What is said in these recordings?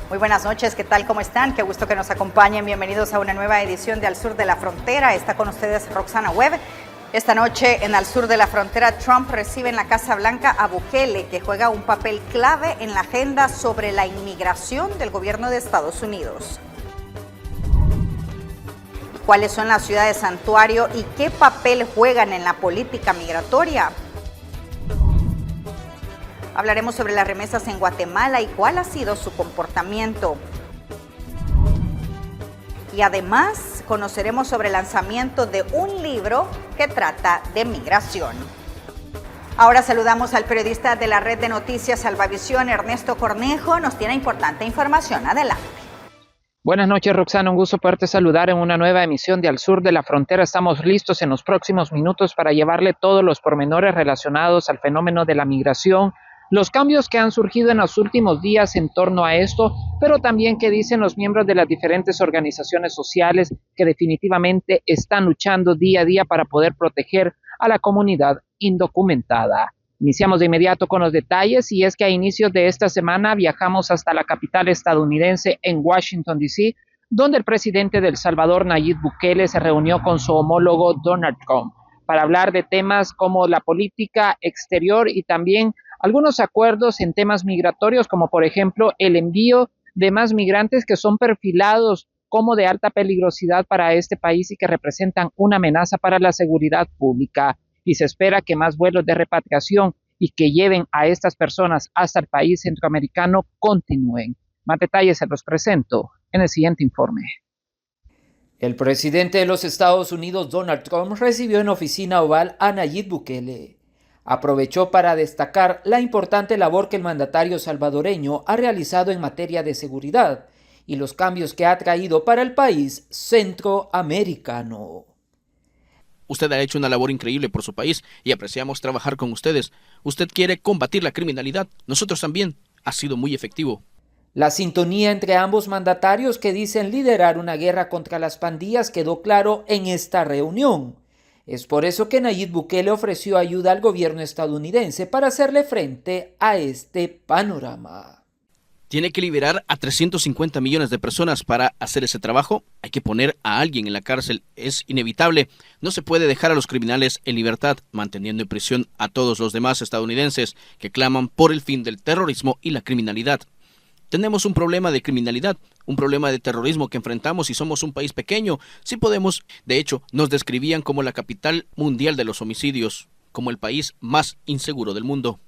Muy buenas noches, ¿qué tal? ¿Cómo están? Qué gusto que nos acompañen. Bienvenidos a una nueva edición de Al Sur de la Frontera. Está con ustedes Roxana Webb. Esta noche en Al Sur de la Frontera, Trump recibe en la Casa Blanca a Bukele, que juega un papel clave en la agenda sobre la inmigración del gobierno de Estados Unidos. ¿Cuáles son las ciudades santuario y qué papel juegan en la política migratoria? Hablaremos sobre las remesas en Guatemala y cuál ha sido su comportamiento. Y además conoceremos sobre el lanzamiento de un libro que trata de migración. Ahora saludamos al periodista de la red de noticias Salvavisión, Ernesto Cornejo. Nos tiene importante información. Adelante. Buenas noches, Roxana. Un gusto poderte saludar en una nueva emisión de Al Sur de la Frontera. Estamos listos en los próximos minutos para llevarle todos los pormenores relacionados al fenómeno de la migración, los cambios que han surgido en los últimos días en torno a esto, pero también qué dicen los miembros de las diferentes organizaciones sociales que definitivamente están luchando día a día para poder proteger a la comunidad indocumentada. Iniciamos de inmediato con los detalles, y es que a inicios de esta semana viajamos hasta la capital estadounidense en Washington, D.C., donde el presidente de El Salvador, Nayib Bukele, se reunió con su homólogo Donald Trump para hablar de temas como la política exterior y también algunos acuerdos en temas migratorios, como por ejemplo el envío de más migrantes que son perfilados como de alta peligrosidad para este país y que representan una amenaza para la seguridad pública. Y se espera que más vuelos de repatriación y que lleven a estas personas hasta el país centroamericano continúen. Más detalles se los presento en el siguiente informe. El presidente de los Estados Unidos, Donald Trump, recibió en Oficina Oval a Nayib Bukele. Aprovechó para destacar la importante labor que el mandatario salvadoreño ha realizado en materia de seguridad y los cambios que ha traído para el país centroamericano. Usted ha hecho una labor increíble por su país y apreciamos trabajar con ustedes. Usted quiere combatir la criminalidad. Nosotros también. Ha sido muy efectivo. La sintonía entre ambos mandatarios que dicen liderar una guerra contra las pandillas quedó claro en esta reunión. Es por eso que Nayib Bukele ofreció ayuda al gobierno estadounidense para hacerle frente a este panorama. ¿Tiene que liberar a 350 millones de personas para hacer ese trabajo? Hay que poner a alguien en la cárcel. Es inevitable. No se puede dejar a los criminales en libertad, manteniendo en prisión a todos los demás estadounidenses que claman por el fin del terrorismo y la criminalidad. Tenemos un problema de criminalidad, un problema de terrorismo que enfrentamos y somos un país pequeño. Sí podemos, de hecho, nos describían como la capital mundial de los homicidios, como el país más inseguro del mundo.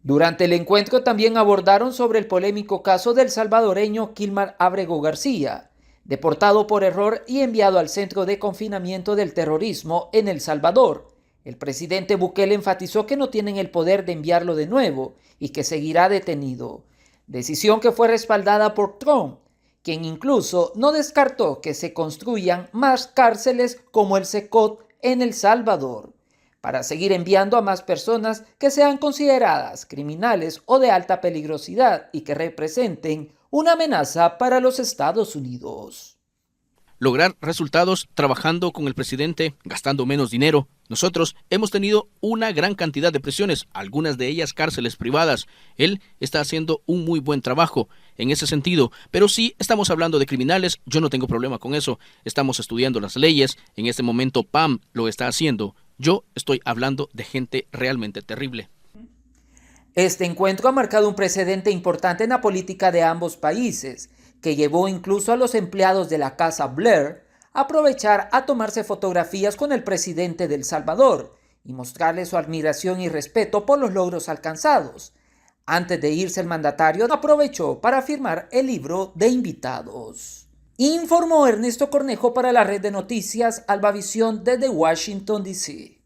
Durante el encuentro también abordaron sobre el polémico caso del salvadoreño Kilmar Ábrego García, deportado por error y enviado al centro de confinamiento del terrorismo en El Salvador. El presidente Bukele enfatizó que no tienen el poder de enviarlo de nuevo y que seguirá detenido. Decisión que fue respaldada por Trump, quien incluso no descartó que se construyan más cárceles como el CECOT en El Salvador, para seguir enviando a más personas que sean consideradas criminales o de alta peligrosidad y que representen una amenaza para los Estados Unidos. Lograr resultados trabajando con el presidente, gastando menos dinero. Nosotros hemos tenido una gran cantidad de prisiones, algunas de ellas cárceles privadas. Él está haciendo un muy buen trabajo en ese sentido, pero sí estamos hablando de criminales. Yo no tengo problema con eso. Estamos estudiando las leyes. En este momento Pam lo está haciendo. Yo estoy hablando de gente realmente terrible. Este encuentro ha marcado un precedente importante en la política de ambos países, que llevó incluso a los empleados de la Casa Blair a aprovechar a tomarse fotografías con el presidente de El Salvador y mostrarle su admiración y respeto por los logros alcanzados. Antes de irse, el mandatario aprovechó para firmar el libro de invitados. Informó Ernesto Cornejo para la red de noticias Salvavisión desde Washington, D.C.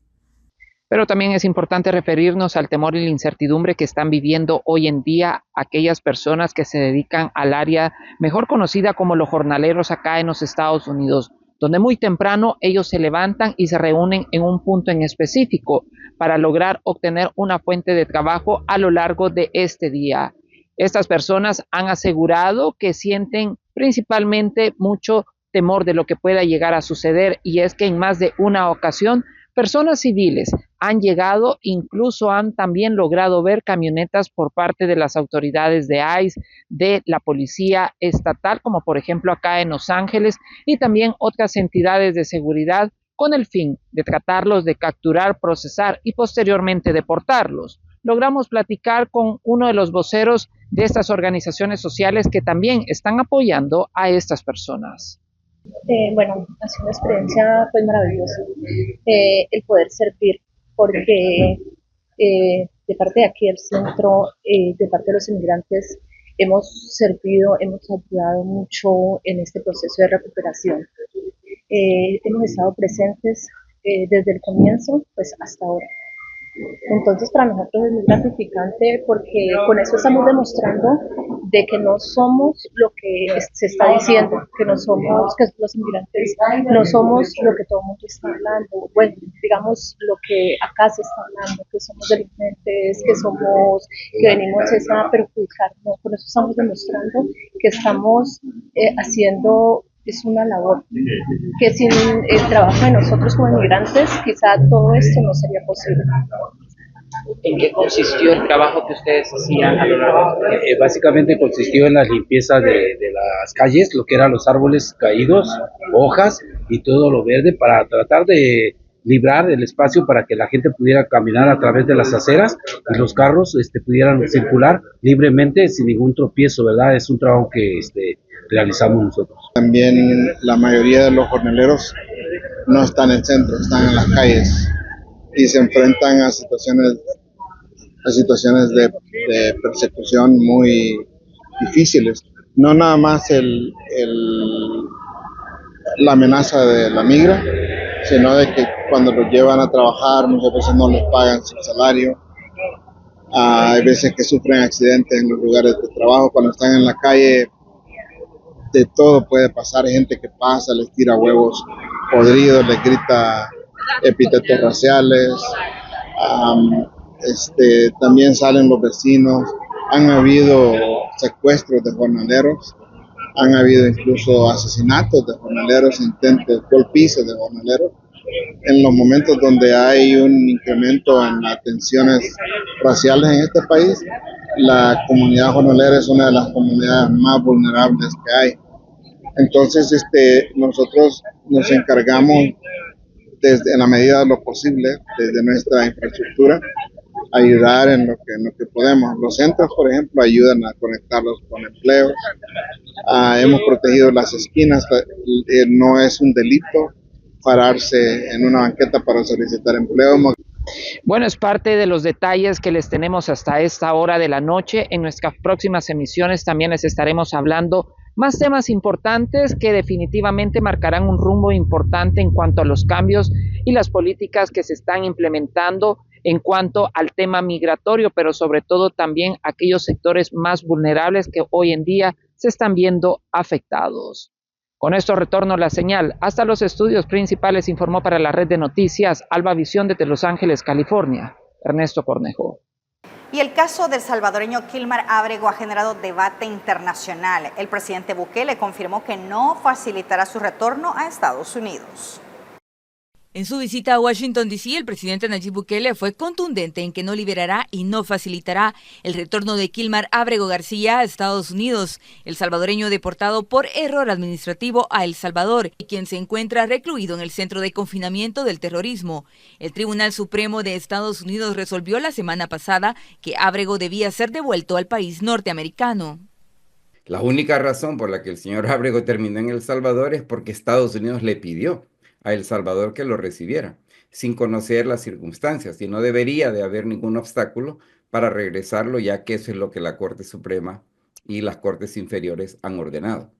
Pero también es importante referirnos al temor y la incertidumbre que están viviendo hoy en día aquellas personas que se dedican al área mejor conocida como los jornaleros acá en los Estados Unidos, donde muy temprano ellos se levantan y se reúnen en un punto en específico para lograr obtener una fuente de trabajo a lo largo de este día. Estas personas han asegurado que sienten principalmente mucho temor de lo que pueda llegar a suceder, y es que en más de una ocasión personas civiles han llegado, incluso han también logrado ver camionetas por parte de las autoridades de ICE, de la policía estatal, como por ejemplo acá en Los Ángeles, y también otras entidades de seguridad, con el fin de tratarlos de capturar, procesar y posteriormente deportarlos. Logramos platicar con uno de los voceros de estas organizaciones sociales que también están apoyando a estas personas. Bueno, ha sido una experiencia pues maravillosa el poder servir, porque de parte de aquí del centro, de parte de los inmigrantes, hemos servido, hemos ayudado mucho en este proceso de recuperación. Hemos estado presentes desde el comienzo pues hasta ahora. Entonces para nosotros es muy gratificante porque con eso estamos demostrando de que no somos lo que se está diciendo, que no somos, que los inmigrantes no somos lo que todo el mundo está hablando, bueno, digamos lo que acá se está hablando, que somos delincuentes, que venimos a perjudicar, no, con eso estamos demostrando que estamos haciendo es una labor, que sin el trabajo de nosotros como inmigrantes, quizá todo esto no sería posible. ¿En qué consistió el trabajo que ustedes hacían a lo largo? Básicamente consistió en la limpieza de las calles, lo que eran los árboles caídos, hojas y todo lo verde, para tratar de librar el espacio para que la gente pudiera caminar a través de las aceras y los carros pudieran circular libremente sin ningún tropiezo, ¿verdad? Es un trabajo que realizamos nosotros. También la mayoría de los jornaleros no están en el centro, están en las calles y se enfrentan a situaciones de persecución muy difíciles. No nada más la amenaza de la migra, sino de que cuando los llevan a trabajar muchas veces no les pagan su salario. Hay veces que sufren accidentes en los lugares de trabajo. Cuando están en la calle, de todo puede pasar. Hay gente que pasa, les tira huevos podridos, les grita epítetos raciales. También salen los vecinos. Han habido secuestros de jornaleros, han habido incluso asesinatos de jornaleros, intentos, golpizas de jornaleros. En los momentos donde hay un incremento en las tensiones raciales en este país, la comunidad jornalera es una de las comunidades más vulnerables que hay. Entonces, nosotros nos encargamos en la medida de lo posible, desde nuestra infraestructura, ayudar en lo que podemos. Los centros, por ejemplo, ayudan a conectarlos con empleos. Hemos protegido las esquinas. No es un delito pararse en una banqueta para solicitar empleo. Bueno, es parte de los detalles que les tenemos hasta esta hora de la noche. En nuestras próximas emisiones también les estaremos hablando más temas importantes que definitivamente marcarán un rumbo importante en cuanto a los cambios y las políticas que se están implementando en cuanto al tema migratorio, pero sobre todo también aquellos sectores más vulnerables que hoy en día se están viendo afectados. Con esto retorno la señal hasta los estudios principales, informó para la red de noticias Alba Visión desde Los Ángeles, California, Ernesto Cornejo. Y el caso del salvadoreño Kilmar Ábrego ha generado debate internacional. El presidente Bukele confirmó que no facilitará su retorno a Estados Unidos. En su visita a Washington, D.C., el presidente Nayib Bukele fue contundente en que no liberará y no facilitará el retorno de Kilmar Ábrego García a Estados Unidos, el salvadoreño deportado por error administrativo a El Salvador y quien se encuentra recluido en el Centro de Confinamiento del Terrorismo. El Tribunal Supremo de Estados Unidos resolvió la semana pasada que Ábrego debía ser devuelto al país norteamericano. La única razón por la que el señor Ábrego terminó en El Salvador es porque Estados Unidos le pidió a El Salvador que lo recibiera, sin conocer las circunstancias, y no debería de haber ningún obstáculo para regresarlo, ya que eso es lo que la Corte Suprema y las Cortes inferiores han ordenado.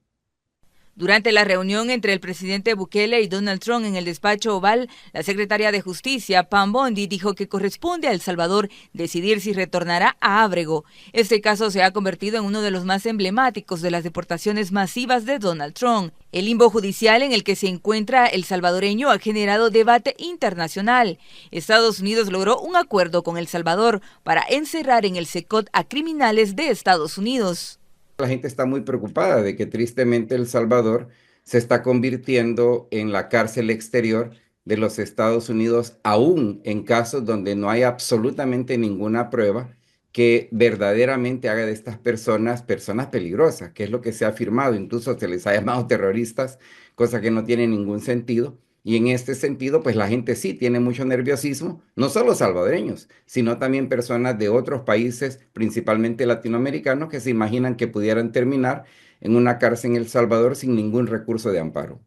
Durante la reunión entre el presidente Bukele y Donald Trump en el despacho Oval, la secretaria de Justicia, Pam Bondi, dijo que corresponde a El Salvador decidir si retornará a Ábrego. Este caso se ha convertido en uno de los más emblemáticos de las deportaciones masivas de Donald Trump. El limbo judicial en el que se encuentra el salvadoreño ha generado debate internacional. Estados Unidos logró un acuerdo con El Salvador para encerrar en el CECOT a criminales de Estados Unidos. La gente está muy preocupada de que tristemente El Salvador se está convirtiendo en la cárcel exterior de los Estados Unidos, aún en casos donde no hay absolutamente ninguna prueba que verdaderamente haga de estas personas peligrosas, que es lo que se ha afirmado. Incluso se les ha llamado terroristas, cosa que no tiene ningún sentido. Y en este sentido, pues la gente sí tiene mucho nerviosismo, no solo salvadoreños, sino también personas de otros países, principalmente latinoamericanos, que se imaginan que pudieran terminar en una cárcel en El Salvador sin ningún recurso de amparo.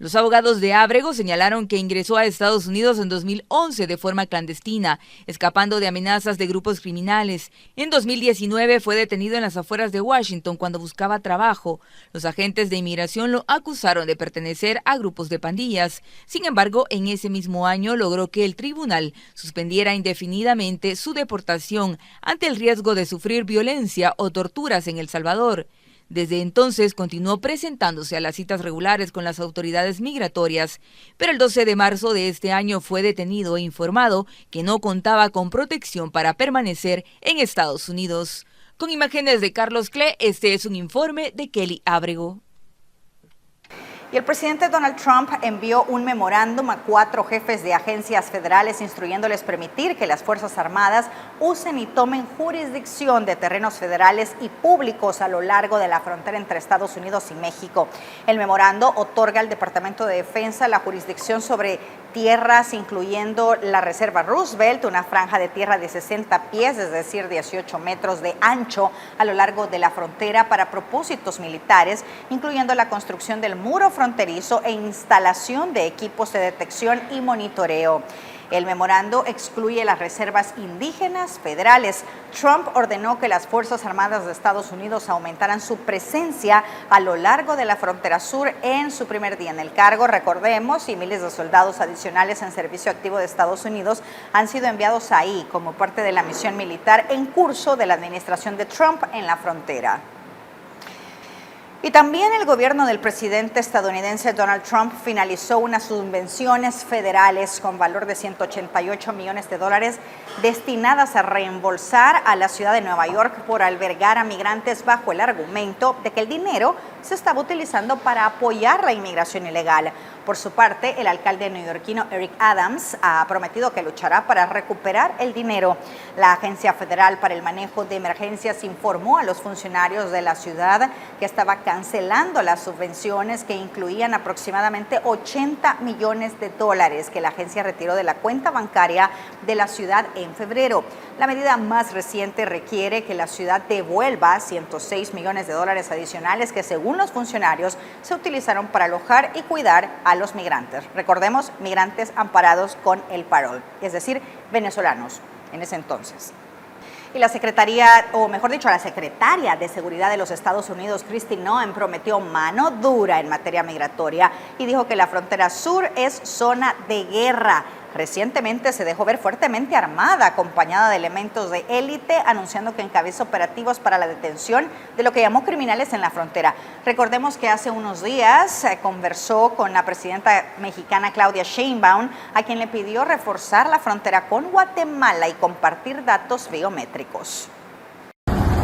Los abogados de Ábrego señalaron que ingresó a Estados Unidos en 2011 de forma clandestina, escapando de amenazas de grupos criminales. En 2019 fue detenido en las afueras de Washington cuando buscaba trabajo. Los agentes de inmigración lo acusaron de pertenecer a grupos de pandillas. Sin embargo, en ese mismo año logró que el tribunal suspendiera indefinidamente su deportación ante el riesgo de sufrir violencia o torturas en El Salvador. Desde entonces continuó presentándose a las citas regulares con las autoridades migratorias, pero el 12 de marzo de este año fue detenido e informado que no contaba con protección para permanecer en Estados Unidos. Con imágenes de Carlos Cle, este es un informe de Kelly Ábrego. Y el presidente Donald Trump envió un memorándum a 4 jefes de agencias federales instruyéndoles permitir que las Fuerzas Armadas usen y tomen jurisdicción de terrenos federales y públicos a lo largo de la frontera entre Estados Unidos y México. El memorando otorga al Departamento de Defensa la jurisdicción sobre tierras, incluyendo la Reserva Roosevelt, una franja de tierra de 60 pies, es decir, 18 metros de ancho a lo largo de la frontera para propósitos militares, incluyendo la construcción del muro fronterizo e instalación de equipos de detección y monitoreo. El memorando excluye las reservas indígenas federales. Trump ordenó que las Fuerzas Armadas de Estados Unidos aumentaran su presencia a lo largo de la frontera sur en su primer día en el cargo. Recordemos, y miles de soldados adicionales en servicio activo de Estados Unidos han sido enviados ahí como parte de la misión militar en curso de la administración de Trump en la frontera. Y también el gobierno del presidente estadounidense Donald Trump finalizó unas subvenciones federales con valor de $188 millones destinadas a reembolsar a la ciudad de Nueva York por albergar a migrantes bajo el argumento de que el dinero se estaba utilizando para apoyar la inmigración ilegal. Por su parte, el alcalde neoyorquino Eric Adams ha prometido que luchará para recuperar el dinero. La Agencia Federal para el Manejo de Emergencias informó a los funcionarios de la ciudad que estaba cancelando las subvenciones que incluían aproximadamente $80 millones que la agencia retiró de la cuenta bancaria de la ciudad en febrero. La medida más reciente requiere que la ciudad devuelva $106 millones adicionales que, según los funcionarios, se utilizaron para alojar y cuidar a los migrantes. Recordemos, migrantes amparados con el parol, es decir, venezolanos en ese entonces. Y la secretaria de Seguridad de los Estados Unidos, Kristi Noem, prometió mano dura en materia migratoria y dijo que la frontera sur es zona de guerra. Recientemente se dejó ver fuertemente armada, acompañada de elementos de élite, anunciando que encabeza operativos para la detención de lo que llamó criminales en la frontera. Recordemos que hace unos días conversó con la presidenta mexicana Claudia Sheinbaum, a quien le pidió reforzar la frontera con Guatemala y compartir datos biométricos.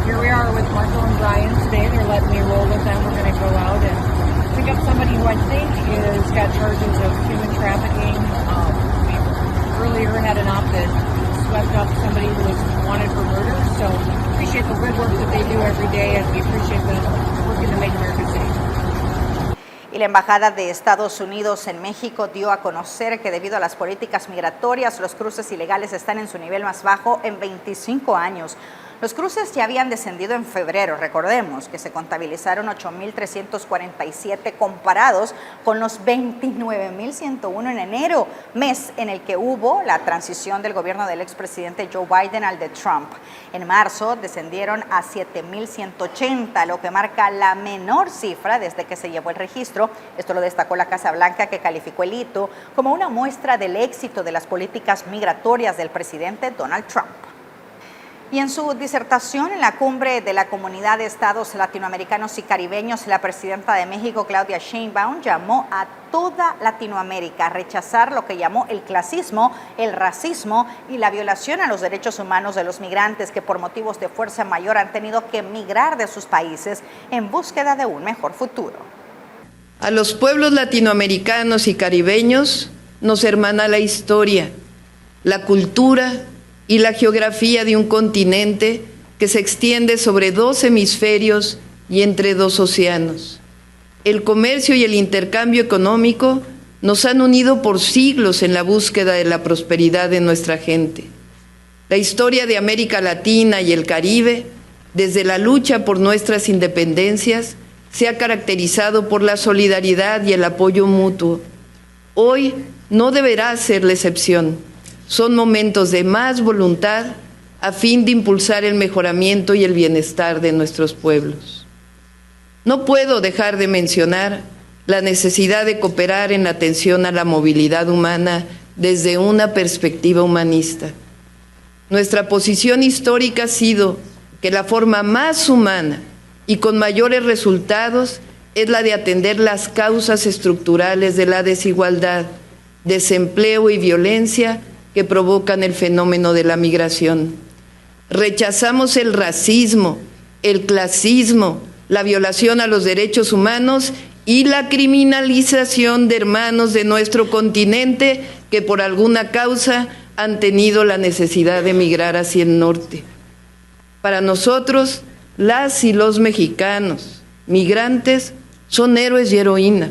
Here we are with Marco and Brian today. They're letting me roll with them. We're going to go out and pick up somebody who I think has got charges of human trafficking. Earlier had an op that swept up somebody who was wanted for murder. So appreciate the good work that they do every day, and we appreciate the work to make America safe. Y la Embajada de Estados Unidos en México dio a conocer que debido a las políticas migratorias, los cruces ilegales están en su nivel más bajo en 25 años. Los cruces ya habían descendido en febrero, recordemos que se contabilizaron 8.347 comparados con los 29.101 en enero, mes en el que hubo la transición del gobierno del expresidente Joe Biden al de Trump. En marzo descendieron a 7.180, lo que marca la menor cifra desde que se llevó el registro. Esto lo destacó la Casa Blanca, que calificó el hito como una muestra del éxito de las políticas migratorias del presidente Donald Trump. Y en su disertación en la cumbre de la Comunidad de Estados Latinoamericanos y Caribeños, la presidenta de México, Claudia Sheinbaum, llamó a toda Latinoamérica a rechazar lo que llamó el clasismo, el racismo y la violación a los derechos humanos de los migrantes que por motivos de fuerza mayor han tenido que emigrar de sus países en búsqueda de un mejor futuro. A los pueblos latinoamericanos y caribeños nos hermana la historia, la cultura y la geografía de un continente que se extiende sobre 2 hemisferios y entre 2 océanos. El comercio y el intercambio económico nos han unido por siglos en la búsqueda de la prosperidad de nuestra gente. La historia de América Latina y el Caribe, desde la lucha por nuestras independencias, se ha caracterizado por la solidaridad y el apoyo mutuo. Hoy no deberá ser la excepción. Son momentos de más voluntad a fin de impulsar el mejoramiento y el bienestar de nuestros pueblos. No puedo dejar de mencionar la necesidad de cooperar en la atención a la movilidad humana desde una perspectiva humanista. Nuestra posición histórica ha sido que la forma más humana y con mayores resultados es la de atender las causas estructurales de la desigualdad, desempleo y violencia que provocan el fenómeno de la migración. Rechazamos el racismo, el clasismo, la violación a los derechos humanos y la criminalización de hermanos de nuestro continente que por alguna causa han tenido la necesidad de emigrar hacia el norte. Para nosotros, las y los mexicanos migrantes son héroes y heroínas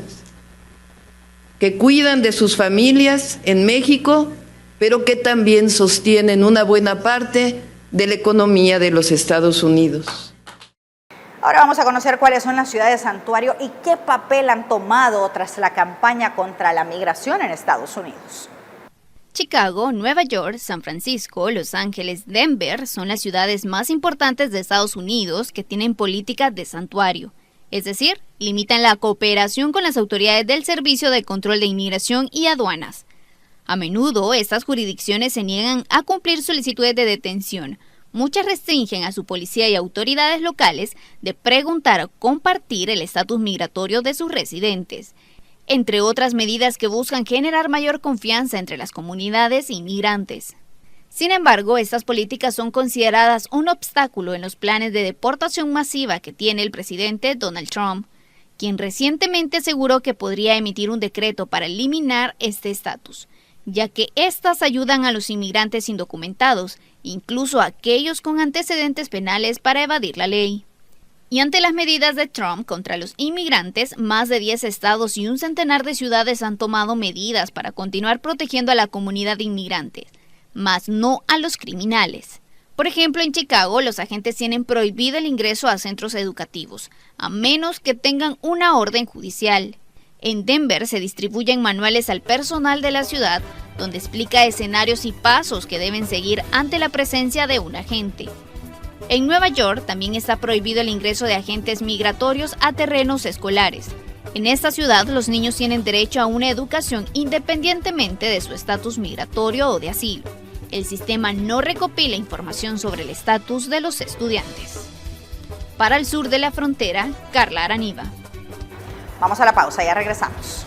que cuidan de sus familias en México, pero que también sostienen una buena parte de la economía de los Estados Unidos. Ahora vamos a conocer cuáles son las ciudades santuario y qué papel han tomado tras la campaña contra la migración en Estados Unidos. Chicago, Nueva York, San Francisco, Los Ángeles, Denver son las ciudades más importantes de Estados Unidos que tienen políticas de santuario, es decir, limitan la cooperación con las autoridades del Servicio de Control de Inmigración y Aduanas. A menudo, estas jurisdicciones se niegan a cumplir solicitudes de detención. Muchas restringen a su policía y autoridades locales de preguntar o compartir el estatus migratorio de sus residentes, entre otras medidas que buscan generar mayor confianza entre las comunidades inmigrantes. Sin embargo, estas políticas son consideradas un obstáculo en los planes de deportación masiva que tiene el presidente Donald Trump, quien recientemente aseguró que podría emitir un decreto para eliminar este estatus, ya que estas ayudan a los inmigrantes indocumentados, incluso a aquellos con antecedentes penales para evadir la ley. Y ante las medidas de Trump contra los inmigrantes, más de 10 estados y un centenar de ciudades han tomado medidas para continuar protegiendo a la comunidad de inmigrantes, mas no a los criminales. Por ejemplo, en Chicago, los agentes tienen prohibido el ingreso a centros educativos, a menos que tengan una orden judicial. En Denver se distribuyen manuales al personal de la ciudad, donde explica escenarios y pasos que deben seguir ante la presencia de un agente. En Nueva York también está prohibido el ingreso de agentes migratorios a terrenos escolares. En esta ciudad, los niños tienen derecho a una educación independientemente de su estatus migratorio o de asilo. El sistema no recopila información sobre el estatus de los estudiantes. Para el sur de la frontera, Carla Araniva. Vamos a la pausa, ya regresamos.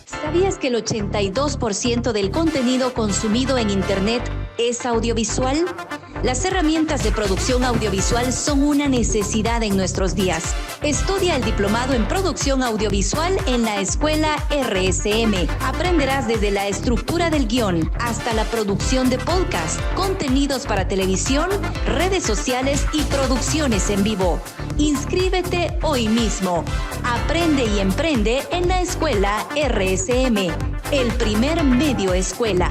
¿Sabías que el 82% del contenido consumido en Internet es audiovisual? Las herramientas de producción audiovisual son una necesidad en nuestros días. Estudia el diplomado en producción audiovisual en la escuela RSM. Aprenderás desde la estructura del guión hasta la producción de podcast, contenidos para televisión, redes sociales y producciones en vivo. Inscríbete hoy mismo. Aprende y emprende en la escuela RSM, el primer medio escuela.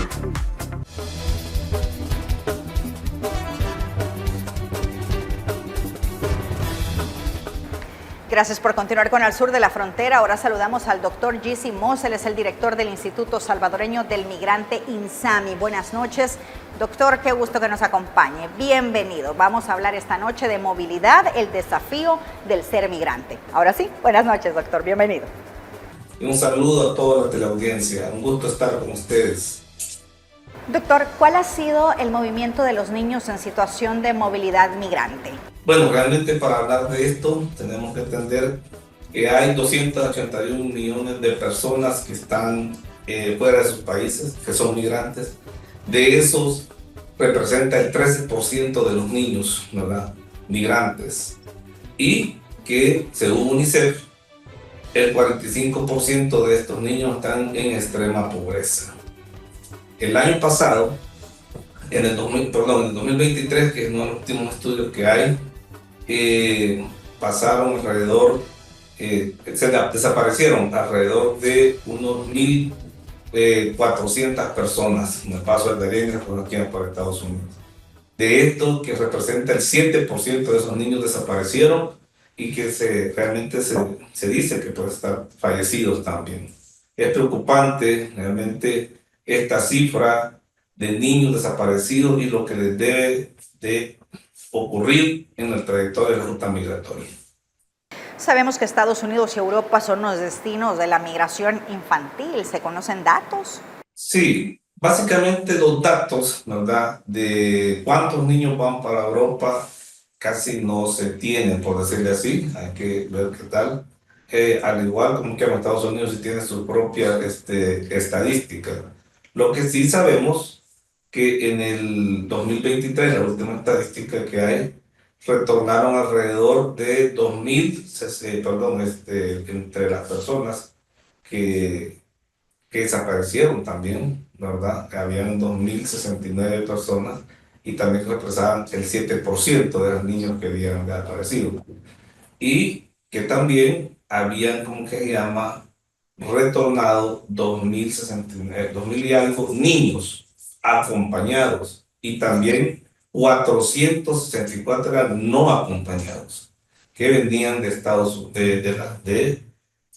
Gracias por continuar con Al Sur de la Frontera. Ahora saludamos al doctor Gissi Moss, él es el director del Instituto Salvadoreño del Migrante INSAMI. Buenas noches, doctor, qué gusto que nos acompañe. Bienvenido. Vamos a hablar esta noche de movilidad, el desafío del ser migrante. Ahora sí, buenas noches, doctor, bienvenido. Y un saludo a toda la teleaudiencia, un gusto estar con ustedes. Doctor, ¿cuál ha sido el movimiento de los niños en situación de movilidad migrante? Bueno, realmente para hablar de esto tenemos que entender que hay 281 millones de personas que están fuera de sus países, que son migrantes. De esos representa el 13% de los niños, ¿verdad? Migrantes. y que según UNICEF el 45% de estos niños están en extrema pobreza. El año pasado, en el 2023, que es uno de los últimos estudios que hay, pasaron alrededor, desaparecieron alrededor de unos 1.400 personas en el paso del Darién por aquí por Estados Unidos. De esto, que representa el 7% de esos niños desaparecieron y que realmente se dice que pueden estar fallecidos también. Es preocupante realmente esta cifra de niños desaparecidos y lo que les debe de ocurrir en el trayectoria de la ruta migratoria. Sabemos que Estados Unidos y Europa son los destinos de la migración infantil. ¿Se conocen datos? Sí, básicamente los datos, ¿verdad?, de cuántos niños van para Europa casi no se tienen, por decirle así. Hay que ver qué tal. Al igual como que en Estados Unidos sí tiene su propia estadística. Lo que sí sabemos que en el 2023, la última estadística que hay, retornaron alrededor de 2.000, entre las personas que desaparecieron también, ¿verdad? Habían 2.069 personas y también represaban el 7% de los niños que habían desaparecido. Y que también habían, ¿cómo que se llama?, retornado 2.069 y algo niños acompañados, y también 464 eran no acompañados, que venían de Estados Unidos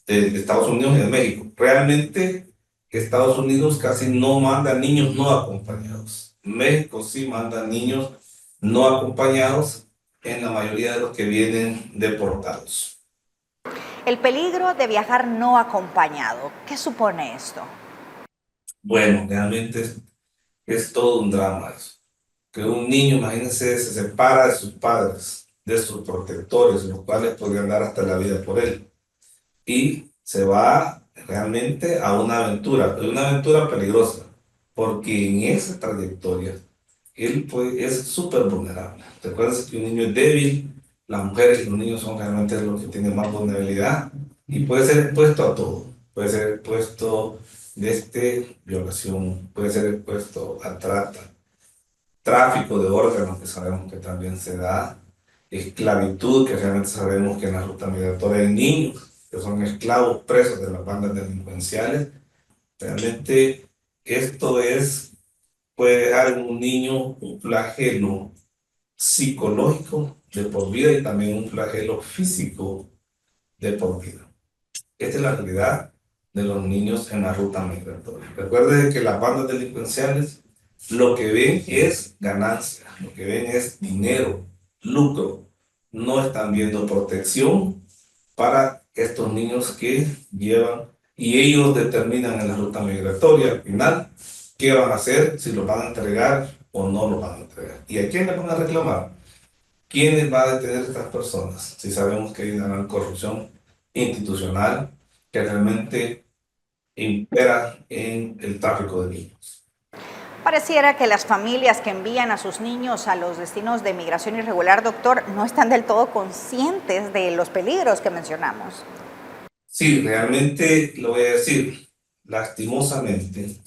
y de México. Realmente Estados Unidos casi no manda niños no acompañados. México sí manda niños no acompañados en la mayoría de los que vienen deportados. El peligro de viajar no acompañado, ¿qué supone esto? Bueno, realmente es todo un drama eso. Que un niño, imagínense, se separa de sus padres, de sus protectores, los cuales podrían dar hasta la vida por él, y se va realmente a una aventura peligrosa, porque en esa trayectoria él es súper vulnerable. Recuerden que un niño es débil, las mujeres y los niños son realmente los que tienen más vulnerabilidad, y puede ser expuesto a todo. Puede ser expuesto violación, puede ser expuesto a trata, tráfico de órganos, que sabemos que también se da, esclavitud, que realmente sabemos que en la ruta migratoria hay niños que son esclavos presos de las bandas delincuenciales. Realmente esto puede dejar en un niño un flagelo psicológico de por vida y también un flagelo físico de por vida. Esta es la realidad de los niños en la ruta migratoria. Recuerden que las bandas delincuenciales lo que ven es ganancia, lo que ven es dinero, lucro. No están viendo protección para estos niños que llevan, y ellos determinan en la ruta migratoria al final qué van a hacer, si los van a entregar o no los van a entregar. ¿Y a quién le van a reclamar? ¿Quiénes van a detener a estas personas? Si sabemos que hay una gran corrupción institucional que realmente impera en el tráfico de niños. Pareciera que las familias que envían a sus niños a los destinos de migración irregular, doctor, no están del todo conscientes de los peligros que mencionamos. Sí, realmente lo voy a decir, lastimosamente,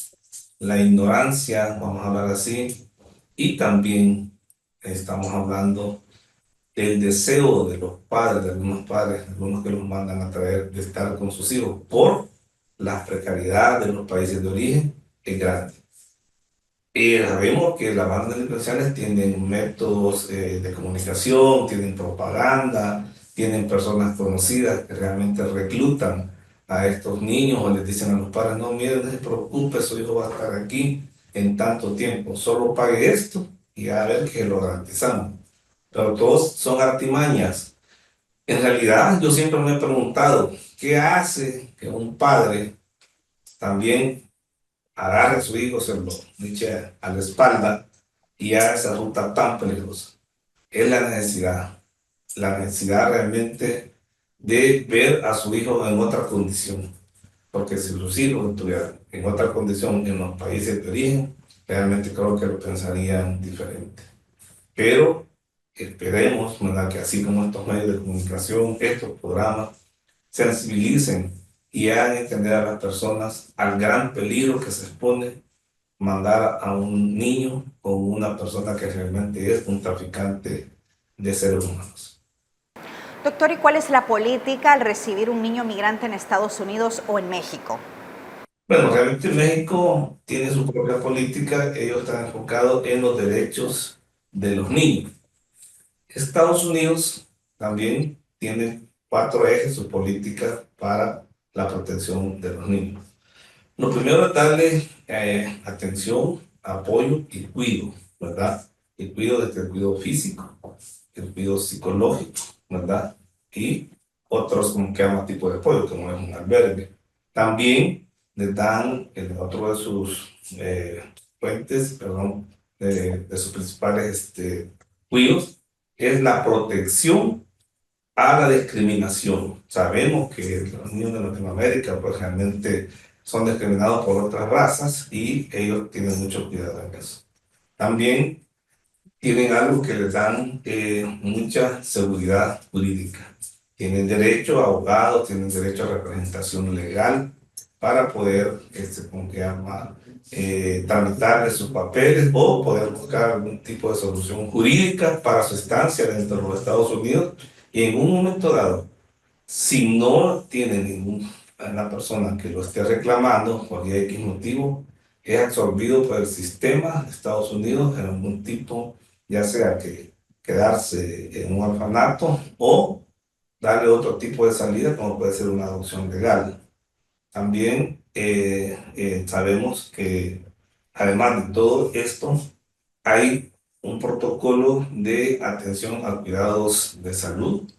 la ignorancia, vamos a hablar así, y también estamos hablando del deseo de los padres, de algunos que los mandan a traer, de estar con sus hijos, por la precariedad de los países de origen, es grande. Sabemos que las bandas delincuenciales tienen métodos de comunicación, tienen propaganda, tienen personas conocidas que realmente reclutan a estos niños o les dicen a los padres: no, miren, no se preocupe, su hijo va a estar aquí en tanto tiempo, solo pague esto y a ver que lo garantizamos. Pero todos son artimañas. En realidad, yo siempre me he preguntado, ¿qué hace que un padre también agarre a su hijo, se lo eche a la espalda y haga esa ruta tan peligrosa? Es la necesidad realmente de ver a su hijo en otra condición, porque si sus hijos estuvieran en otra condición en los países de origen, realmente creo que lo pensarían diferente. Pero esperemos, ¿verdad?, que así como estos medios de comunicación, estos programas, sensibilicen y hagan entender a las personas al gran peligro que se expone mandar a un niño con una persona que realmente es un traficante de seres humanos. Doctor, ¿y cuál es la política al recibir un niño migrante en Estados Unidos o en México? Bueno, realmente México tiene su propia política, ellos están enfocados en los derechos de los niños. Estados Unidos también tiene 4 ejes, su política para la protección de los niños. Lo primero es darle atención, apoyo y cuidado, ¿verdad? El cuidado desde el cuidado físico, el cuidado psicológico, ¿verdad? Y otros como que llaman tipo de apoyo, como es un albergue. También les dan otro de sus fuentes, perdón, de sus principales cuidados, es la protección a la discriminación. Sabemos que los niños de Latinoamérica pues realmente son discriminados por otras razas y ellos tienen mucho cuidado en eso. También tienen algo que les dan mucha seguridad jurídica. Tienen derecho a abogados, tienen derecho a representación legal para poder, como que llama, tramitarles sus papeles o poder buscar algún tipo de solución jurídica para su estancia dentro de los Estados Unidos. Y en un momento dado, si no tiene ninguna persona que lo esté reclamando por X motivo, es absorbido por el sistema de Estados Unidos en algún tipo, ya sea que quedarse en un orfanato o darle otro tipo de salida, como puede ser una adopción legal. También sabemos que además de todo esto, hay un protocolo de atención a cuidados de salud,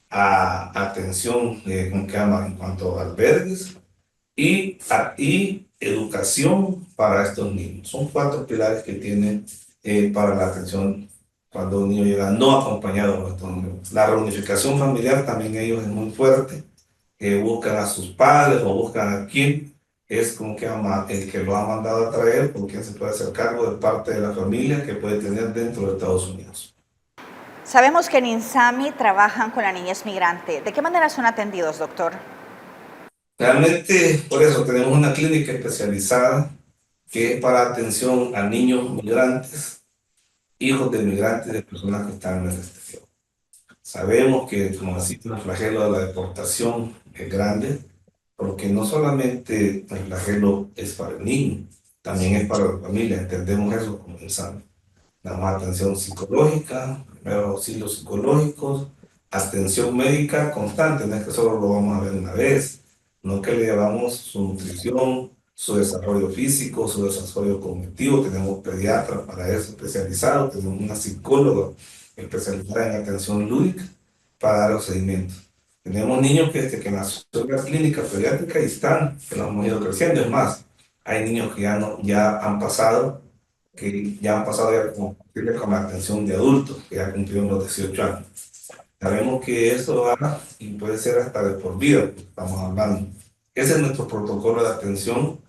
a atención en cuanto a albergues y educación para estos niños. Son 4 pilares que tienen para la atención cuando un niño llega no acompañado de estos niños. La reunificación familiar también ellos es muy fuerte. Buscan a sus padres o buscan a quien es como que el que lo ha mandado a traer, con quien se puede hacer cargo de parte de la familia que puede tener dentro de Estados Unidos. Sabemos que en INSAMI trabajan con la niñez migrante. ¿De qué manera son atendidos, doctor? Realmente, por eso tenemos una clínica especializada que es para atención a niños migrantes, hijos de migrantes, de personas que están en el exterior. Sabemos que, como decimos, el flagelo de la deportación es grande, porque no solamente el flagelo es para el niño, también es para la familia. Entendemos eso como INSAMI. Damos atención psicológica, primeros auxilios psicológicos, atención médica constante, no es que solo lo vamos a ver una vez, no que le llevamos su nutrición, su desarrollo físico, su desarrollo cognitivo. Tenemos pediatras para eso especializados, tenemos una psicóloga especializada en atención lúdica para dar los seguimientos. Tenemos niños que nació en la clínica pediátrica y están, que nos hemos ido creciendo. Es más, hay niños que ya han pasado ya con la atención de adultos, que ya cumplieron los 18 años. Sabemos que eso va y puede ser hasta de por vida, estamos hablando. Ese es nuestro protocolo de atención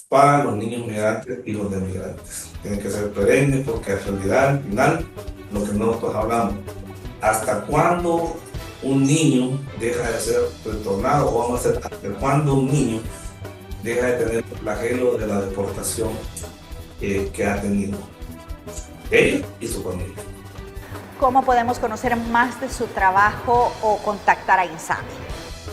para los niños migrantes y los de migrantes. Tiene que ser perenne porque en realidad al final, lo que nosotros hablamos, ¿hasta cuándo un niño deja de ser retornado? O vamos a hacer, ¿hasta cuándo un niño deja de tener el flagelo de la deportación que ha tenido ellos y su familia? ¿Cómo podemos conocer más de su trabajo o contactar a INSAMI?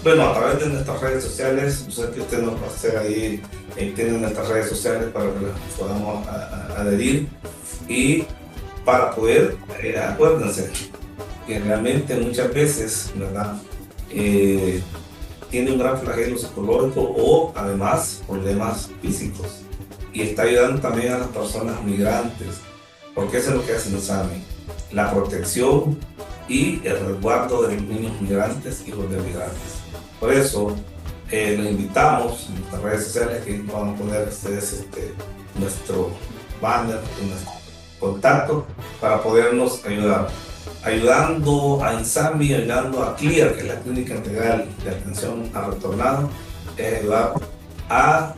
Bueno, a través de nuestras redes sociales, yo sé que usted nos va a hacer ahí, tiene nuestras redes sociales para que las podamos adherir y para poder, acuérdense, que realmente muchas veces, ¿verdad?, tiene un gran flagelo psicológico o además problemas físicos. Y está ayudando también a las personas migrantes, porque eso es lo que hace INSAMI, la protección y el resguardo de los niños migrantes, hijos de migrantes. Por eso los invitamos en nuestras redes sociales, que van a poner ustedes nuestro banner, nuestro contacto para podernos ayudar. Ayudando a INSAMI, ayudando a CLIA, que es la Clínica Integral de Atención a Retornados, es ayudar a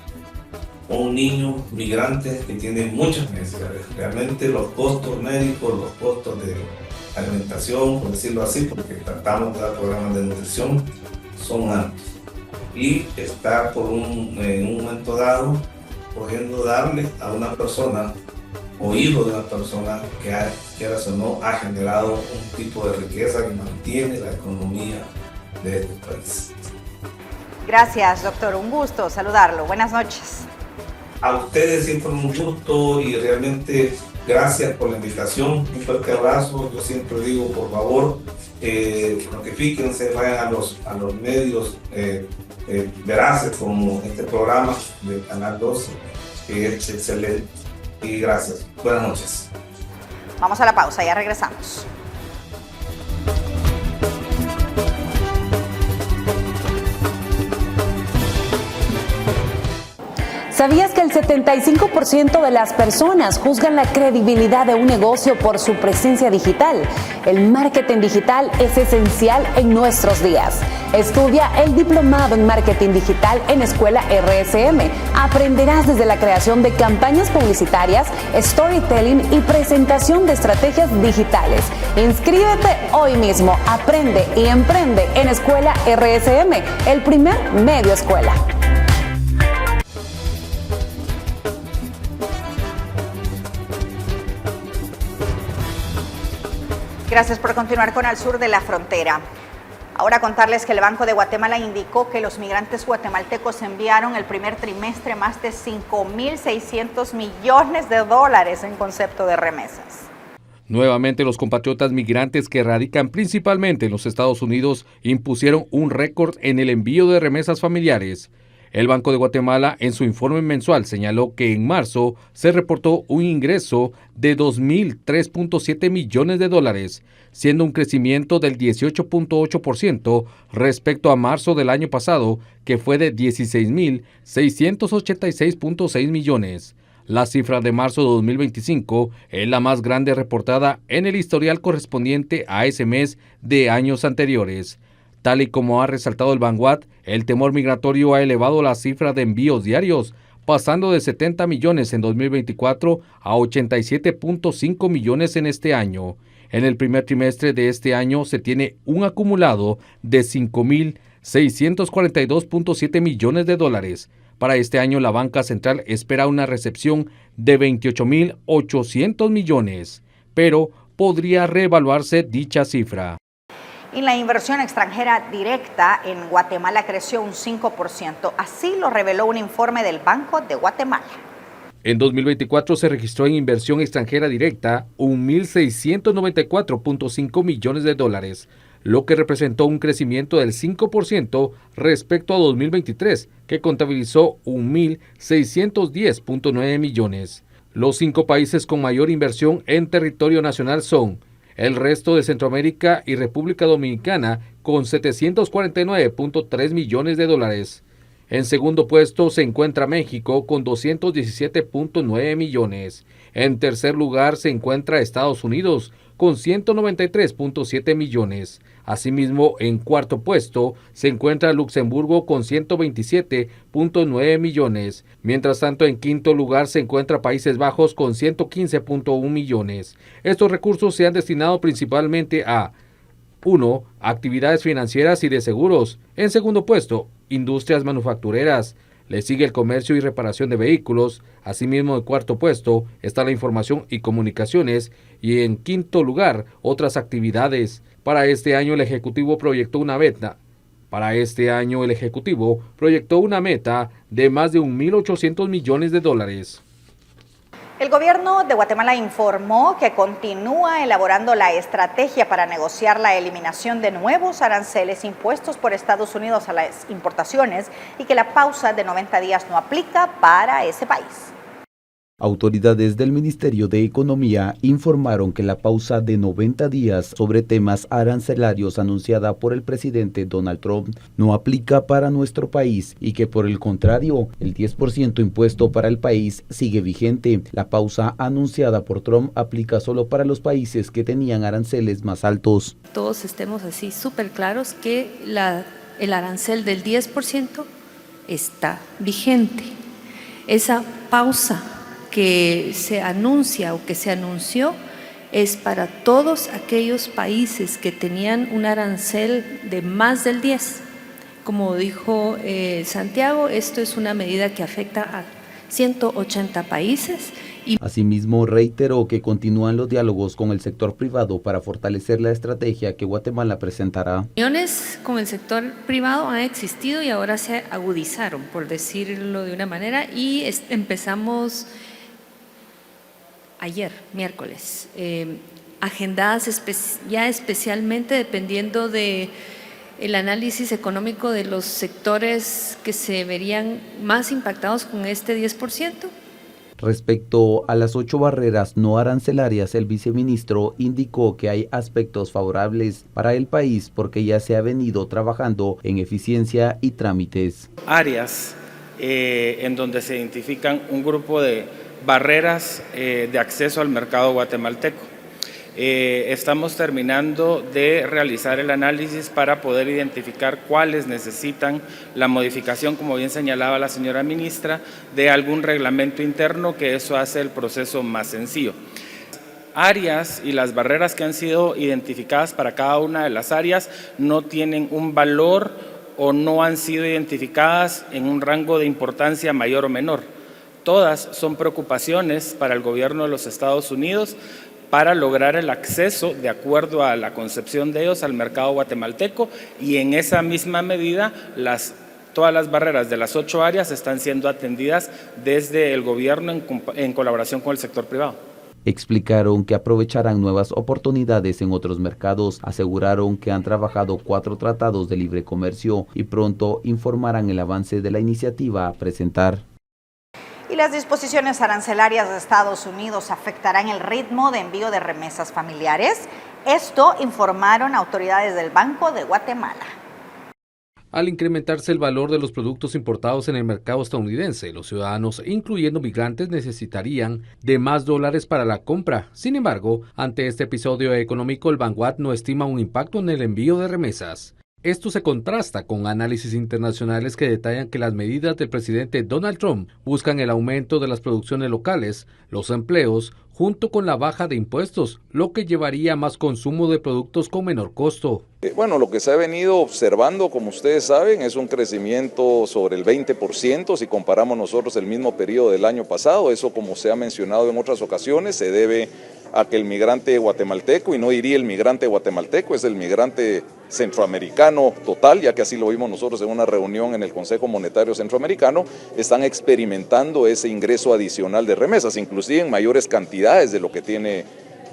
un niño migrante que tiene muchas necesidades. Realmente los costos médicos, los costos alimentación, por decirlo así, porque tratamos de dar programas de nutrición, son altos. Y estar en un momento dado pudiendo darle a una persona o hijo de una persona que, quieras o no, ha generado un tipo de riqueza que mantiene la economía de este país. Gracias, doctor. Un gusto saludarlo. Buenas noches. A ustedes siempre un gusto y realmente gracias por la invitación. Un fuerte abrazo. Yo siempre digo, por favor, notifíquense, vayan a los medios veraces como este programa del Canal 12, que es excelente. Y gracias. Buenas noches. Vamos a la pausa, ya regresamos. ¿Sabías que el 75% de las personas juzgan la credibilidad de un negocio por su presencia digital? El marketing digital es esencial en nuestros días. Estudia el diplomado en marketing digital en Escuela RSM. Aprenderás desde la creación de campañas publicitarias, storytelling y presentación de estrategias digitales. Inscríbete hoy mismo. Aprende y emprende en Escuela RSM, el primer medio escuela. Gracias por continuar con Al Sur de la Frontera. Ahora contarles que el Banco de Guatemala indicó que los migrantes guatemaltecos enviaron el primer trimestre más de 5.600 millones de dólares en concepto de remesas. Nuevamente, los compatriotas migrantes que radican principalmente en los Estados Unidos impusieron un récord en el envío de remesas familiares. El Banco de Guatemala, en su informe mensual, señaló que en marzo se reportó un ingreso de 2.003.7 millones de dólares, siendo un crecimiento del 18.8% respecto a marzo del año pasado, que fue de 16.686.6 millones. La cifra de marzo de 2025 es la más grande reportada en el historial correspondiente a ese mes de años anteriores. Tal y como ha resaltado el Vanguard, el temor migratorio ha elevado la cifra de envíos diarios, pasando de 70 millones en 2024 a 87.5 millones en este año. En el primer trimestre de este año se tiene un acumulado de 5.642.7 millones de dólares. Para este año, la banca central espera una recepción de 28.800 millones, pero podría reevaluarse dicha cifra. Y la inversión extranjera directa en Guatemala creció un 5%. Así lo reveló un informe del Banco de Guatemala. En 2024 se registró en inversión extranjera directa 1.694.5 millones de dólares, lo que representó un crecimiento del 5% respecto a 2023, que contabilizó 1.610.9 millones. Los 5 países con mayor inversión en territorio nacional son el resto de Centroamérica y República Dominicana, con 749.3 millones de dólares. En segundo puesto se encuentra México con 217.9 millones. En tercer lugar se encuentra Estados Unidos con 193.7 millones. Asimismo, en cuarto puesto se encuentra Luxemburgo con 127.9 millones. Mientras tanto, en quinto lugar se encuentra Países Bajos con 115.1 millones. Estos recursos se han destinado principalmente a 1. Actividades financieras y de seguros. En segundo puesto, industrias manufactureras. Le sigue el comercio y reparación de vehículos. Asimismo, en cuarto puesto está la información y comunicaciones. Y en quinto lugar, otras actividades. Para este año el Ejecutivo proyectó una meta. De más de 1.800 millones de dólares. El gobierno de Guatemala informó que continúa elaborando la estrategia para negociar la eliminación de nuevos aranceles impuestos por Estados Unidos a las importaciones y que la pausa de 90 días no aplica para ese país. Autoridades del Ministerio de Economía informaron que la pausa de 90 días sobre temas arancelarios anunciada por el presidente Donald Trump no aplica para nuestro país y que por el contrario, el 10% impuesto para el país sigue vigente. La pausa anunciada por Trump aplica solo para los países que tenían aranceles más altos. Todos estemos así súper claros que el arancel del 10% está vigente. Esa pausa que se anuncia o que se anunció es para todos aquellos países que tenían un arancel de más del 10. Como dijo Santiago, esto es una medida que afecta a 180 países. Asimismo, reiteró que continúan los diálogos con el sector privado para fortalecer la estrategia que Guatemala presentará. Reuniones con el sector privado han existido y ahora se agudizaron, por decirlo de una manera, y empezamos ayer, miércoles, agendadas ya especialmente dependiendo de el análisis económico de los sectores que se verían más impactados con este 10%. Respecto a las 8 barreras no arancelarias, el viceministro indicó que hay aspectos favorables para el país porque ya se ha venido trabajando en eficiencia y trámites. Áreas en donde se identifican un grupo de barreras de acceso al mercado guatemalteco. Estamos terminando de realizar el análisis para poder identificar cuáles necesitan la modificación, como bien señalaba la señora ministra, de algún reglamento interno, que eso hace el proceso más sencillo. Áreas y las barreras que han sido identificadas para cada una de las áreas no tienen un valor o no han sido identificadas en un rango de importancia mayor o menor. Todas son preocupaciones para el gobierno de los Estados Unidos para lograr el acceso, de acuerdo a la concepción de ellos, al mercado guatemalteco, y en esa misma medida todas las barreras de las 8 áreas están siendo atendidas desde el gobierno en colaboración con el sector privado. Explicaron que aprovecharán nuevas oportunidades en otros mercados, aseguraron que han trabajado 4 tratados de libre comercio y pronto informarán el avance de la iniciativa a presentar. Y las disposiciones arancelarias de Estados Unidos afectarán el ritmo de envío de remesas familiares. Esto informaron autoridades del Banco de Guatemala. Al incrementarse el valor de los productos importados en el mercado estadounidense, los ciudadanos, incluyendo migrantes, necesitarían de más dólares para la compra. Sin embargo, ante este episodio económico, el Banguat no estima un impacto en el envío de remesas. Esto se contrasta con análisis internacionales que detallan que las medidas del presidente Donald Trump buscan el aumento de las producciones locales, los empleos, junto con la baja de impuestos, lo que llevaría a más consumo de productos con menor costo. Bueno, lo que se ha venido observando, como ustedes saben, es un crecimiento sobre el 20% si comparamos nosotros el mismo periodo del año pasado. Eso, como se ha mencionado en otras ocasiones, se debe a que el migrante guatemalteco, y no diría el migrante guatemalteco, es el migrante centroamericano total, ya que así lo vimos nosotros en una reunión en el Consejo Monetario Centroamericano, están experimentando ese ingreso adicional de remesas, inclusive en mayores cantidades de lo que tiene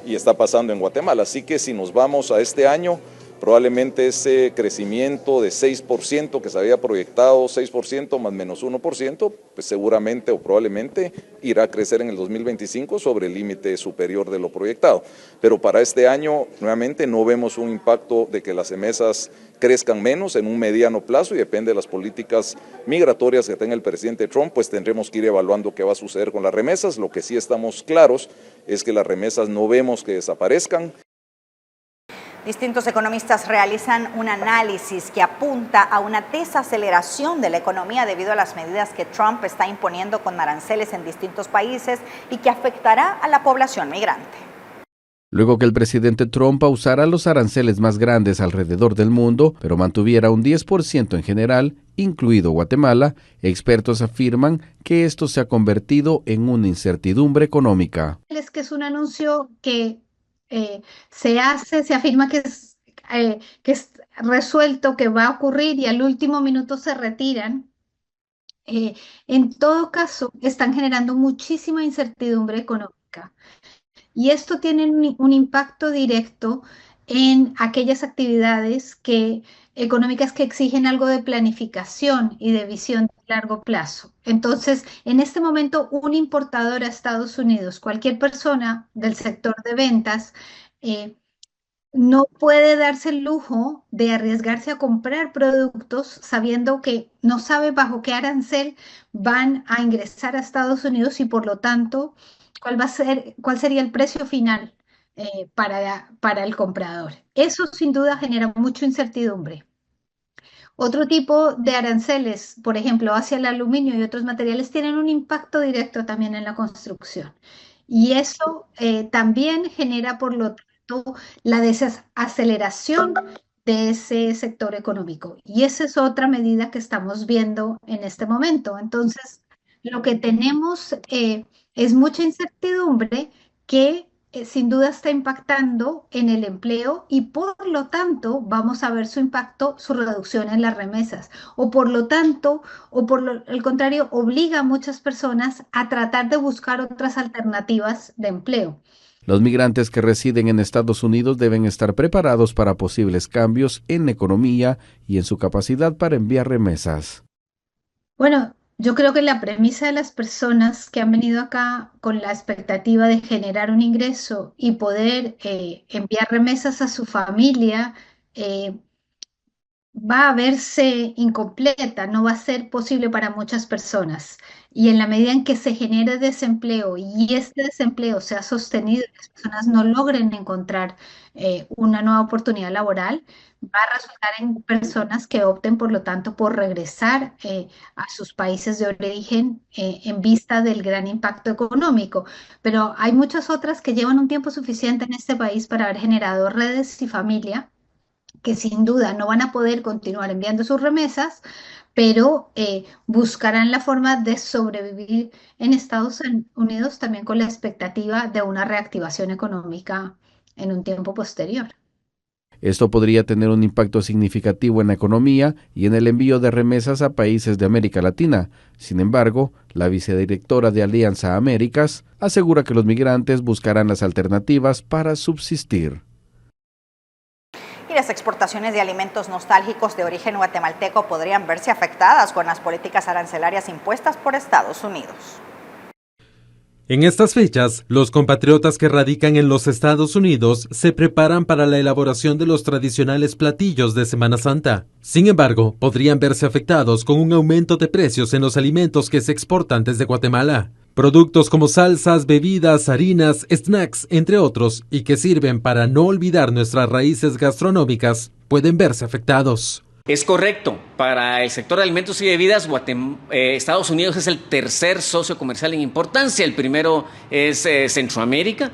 y está pasando en Guatemala. Así que si nos vamos a este año, probablemente ese crecimiento de 6% que se había proyectado, 6% más menos 1%, pues seguramente o probablemente irá a crecer en el 2025 sobre el límite superior de lo proyectado. Pero para este año, nuevamente, no vemos un impacto de que las remesas crezcan menos en un mediano plazo, y depende de las políticas migratorias que tenga el presidente Trump, pues tendremos que ir evaluando qué va a suceder con las remesas. Lo que sí estamos claros es que las remesas no vemos que desaparezcan. Distintos economistas realizan un análisis que apunta a una desaceleración de la economía debido a las medidas que Trump está imponiendo con aranceles en distintos países y que afectará a la población migrante. Luego que el presidente Trump pausara los aranceles más grandes alrededor del mundo, pero mantuviera un 10% en general, incluido Guatemala, expertos afirman que esto se ha convertido en una incertidumbre económica. Es que es un anuncio que se afirma que es resuelto, que va a ocurrir, y al último minuto se retiran. En todo caso, están generando muchísima incertidumbre económica. Y esto tiene un impacto directo en aquellas actividades económicas que exigen algo de planificación y de visión de largo plazo. Entonces, en este momento, un importador a Estados Unidos, cualquier persona del sector de ventas, no puede darse el lujo de arriesgarse a comprar productos sabiendo que no sabe bajo qué arancel van a ingresar a Estados Unidos y, por lo tanto, cuál sería el precio final para el comprador. Eso sin duda genera mucha incertidumbre. Otro tipo de aranceles, por ejemplo, hacia el aluminio y otros materiales, tienen un impacto directo también en la construcción. Y eso también genera, por lo tanto, la desaceleración de ese sector económico. Y esa es otra medida que estamos viendo en este momento. Entonces, lo que tenemos es mucha incertidumbre que sin duda está impactando en el empleo y por lo tanto vamos a ver su impacto, su reducción en las remesas. O por lo tanto, el contrario, obliga a muchas personas a tratar de buscar otras alternativas de empleo. Los migrantes que residen en Estados Unidos deben estar preparados para posibles cambios en la economía y en su capacidad para enviar remesas. Bueno, yo creo que la premisa de las personas que han venido acá con la expectativa de generar un ingreso y poder enviar remesas a su familia va a verse incompleta, no va a ser posible para muchas personas. Y en la medida en que se genere desempleo y este desempleo sea sostenido y las personas no logren encontrar una nueva oportunidad laboral, va a resultar en personas que opten, por lo tanto, por regresar a sus países de origen en vista del gran impacto económico. Pero hay muchas otras que llevan un tiempo suficiente en este país para haber generado redes y familia que sin duda no van a poder continuar enviando sus remesas, pero buscarán la forma de sobrevivir en Estados Unidos también con la expectativa de una reactivación económica en un tiempo posterior. Esto podría tener un impacto significativo en la economía y en el envío de remesas a países de América Latina. Sin embargo, la vicedirectora de Alianza Américas asegura que los migrantes buscarán las alternativas para subsistir. Y las exportaciones de alimentos nostálgicos de origen guatemalteco podrían verse afectadas con las políticas arancelarias impuestas por Estados Unidos. En estas fechas, los compatriotas que radican en los Estados Unidos se preparan para la elaboración de los tradicionales platillos de Semana Santa. Sin embargo, podrían verse afectados con un aumento de precios en los alimentos que se exportan desde Guatemala. Productos como salsas, bebidas, harinas, snacks, entre otros, y que sirven para no olvidar nuestras raíces gastronómicas, pueden verse afectados. Es correcto. Para el sector de alimentos y bebidas, Estados Unidos es el tercer socio comercial en importancia. El primero es Centroamérica,